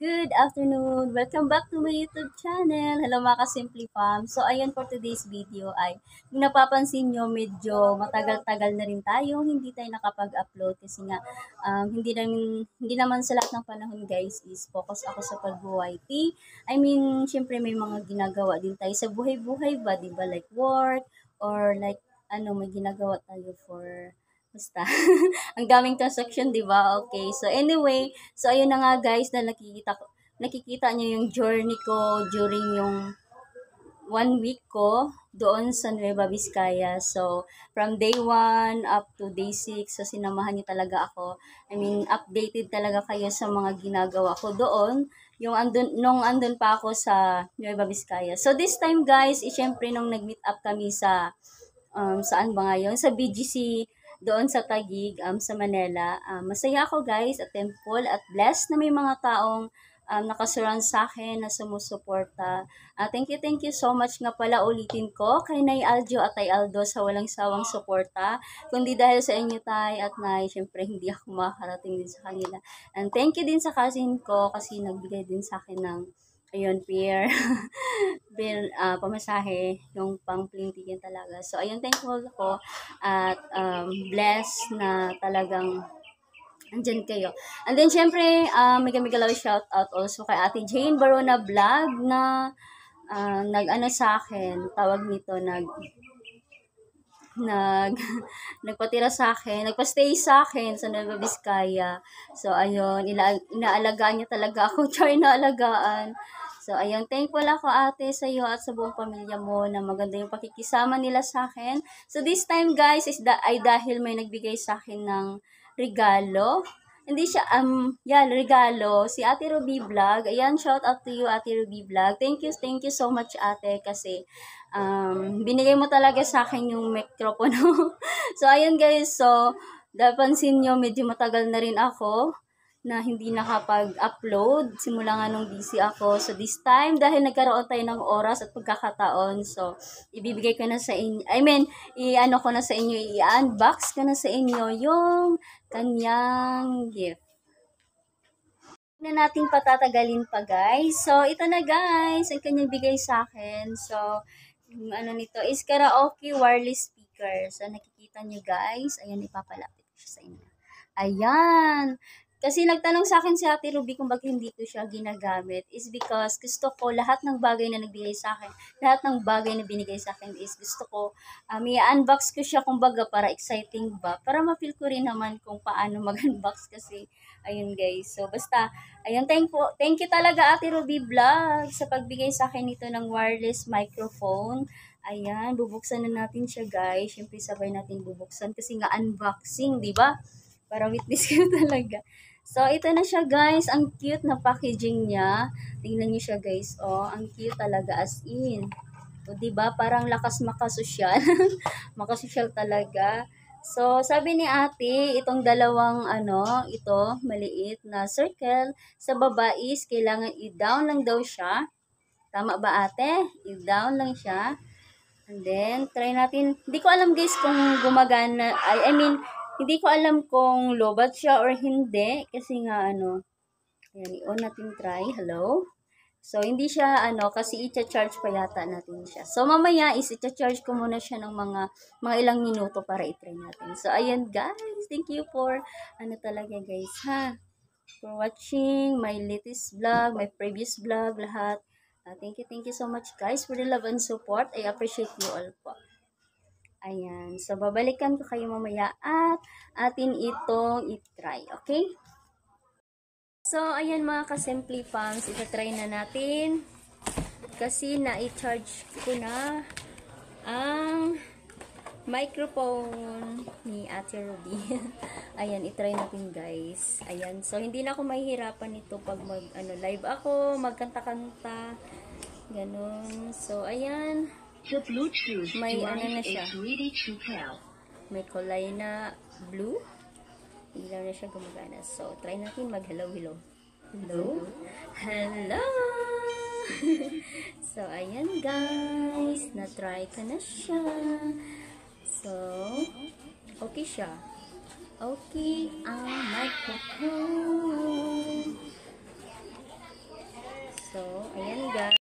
Good afternoon! Welcome back to my YouTube channel. Hello mga ka-Simply Fam. So ayun, for today's video ay kung napapansin nyo medyo matagal-tagal na rin tayo hindi tayo nakapag-upload kasi nga hindi naman sa lahat ng panahon guys is focus ako sa pag-YT. I mean, syempre may mga ginagawa din tayo sa buhay-buhay ba, 'di ba? Like work or like may ginagawa tayo for basta. Ang daming transaction, 'di ba? Okay. So anyway, so ayun na nga guys na nakikita niyo yung journey ko during yung 1 week ko doon sa Nueva Vizcaya. So from day 1 up to day 6, so sinamahan niyo talaga ako. I mean, updated talaga kayo sa mga ginagawa ko doon. Yung nung andun pa ako sa Nueva Vizcaya. So this time guys, syempre nung nag-meet up kami sa saan ba ngayon? Sa BGC doon sa Taguig, sa Manila. Masaya ako guys at thankful at blessed na may mga taong nakasurround sa akin na sumusuporta. Thank you so much nga pala ulitin ko kay Nay Aljo at Tay Aldo sa walang sawang suporta. Kundi dahil sa inyo Tay at Nay, syempre hindi ako makakarating din sa kanila. And thank you din sa cousin ko kasi nagbigay din sa akin ng ayun, pamasahe, yung pang-plane ticket talaga. So, ayun, thankful ako at blessed na talagang andyan kayo. And then, syempre, mega love shout out also kay Ate Jane Barona Vlog na nag-ano sa akin, tawag nito, nag nagpatira sa akin, nagpa-stay sa akin sa Nueva Vizcaya. So ayun, inaalagaan niya talaga ako, try na alagaan. So ayun, thankful ako ate sa iyo at sa buong pamilya mo na maganda yung pakikisama nila sa akin. So this time guys ay dahil may nagbigay sa akin ng regalo. Hindi siya regalo si Ate Ruby Vlog. Ayan, shout out to you Ate Ruby Vlog. Thank you so much ate kasi binigay mo talaga sa akin yung mikropono. So, ayun guys. So, napansin nyo, medyo matagal na rin ako na hindi nakapag-upload. Simula nga nung busy ako. So, this time, dahil nagkaroon tayo ng oras at pagkakataon, so, ibibigay ko na sa inyo, i-ano ko na sa inyo, i-unbox ko na sa inyo yung kanyang gift na nating patatagalin pa guys. So, ito na guys, ang kanyang bigay sa akin. So, yung ano nito is karaoke wireless speaker. So, nakikita nyo guys. Ayan, ipapalapit ko siya sa inyo. Ayan. Kasi nagtanong sa akin si Ate Ruby kung bakit hindi ko siya ginagamit is because gusto ko lahat ng bagay na nagbigay sa akin, lahat ng bagay na binigay sa akin is gusto ko i-unbox ko siya kumbaga para exciting ba, para ma-feel ko rin naman kung paano mag-unbox kasi ayun guys. So basta ayun, thank you talaga Ate Ruby Vlog sa pagbigay sa akin nito ng wireless microphone. Ayan, bubuksan na natin siya guys. Siyempre sabay natin bubuksan kasi nga unboxing, di ba? Para witness kayo talaga. So, ito na siya guys. Ang cute na packaging niya. Tingnan niyo siya guys. Oh, ang cute talaga as in. O, diba? Parang lakas makasosyal. Makasosyal talaga. So, sabi ni ate, itong dalawang ito, maliit na circle, sa baba is kailangan i-down lang daw siya. Tama ba ate? I-down lang siya. And then, try natin. Hindi ko alam guys kung gumagana. Hindi ko alam kung lobat siya or hindi. Kasi nga ayan, i-on natin try. Hello? So, hindi siya kasi i-charge pa yata natin siya. So, mamaya is i-charge ko muna siya ng mga ilang minuto para i-try natin. So, ayan guys. Thank you for, talaga guys, ha? For watching my latest vlog, my previous vlog, lahat. Thank you so much guys for the love and support. I appreciate you all po. Ayan. So, babalikan ko kayo mamaya at atin itong i-try. Okay? So, ayan mga ka-Simply Fams. Ita-try na natin. Kasi na-i-charge ko na ang microphone ni Ate Ruby. Ayan, i-try natin guys. Ayan. So, hindi na ako mahihirapan nito pag live ako, magkanta-kanta. Ganun. So, ayan. May na siya. May kulay na blue. Ilaw na siya gumagana. So, try natin mag-hello. Hello? Hello! So, ayan guys. Na-try ko na siya. So, okay siya. Okay ang microphone.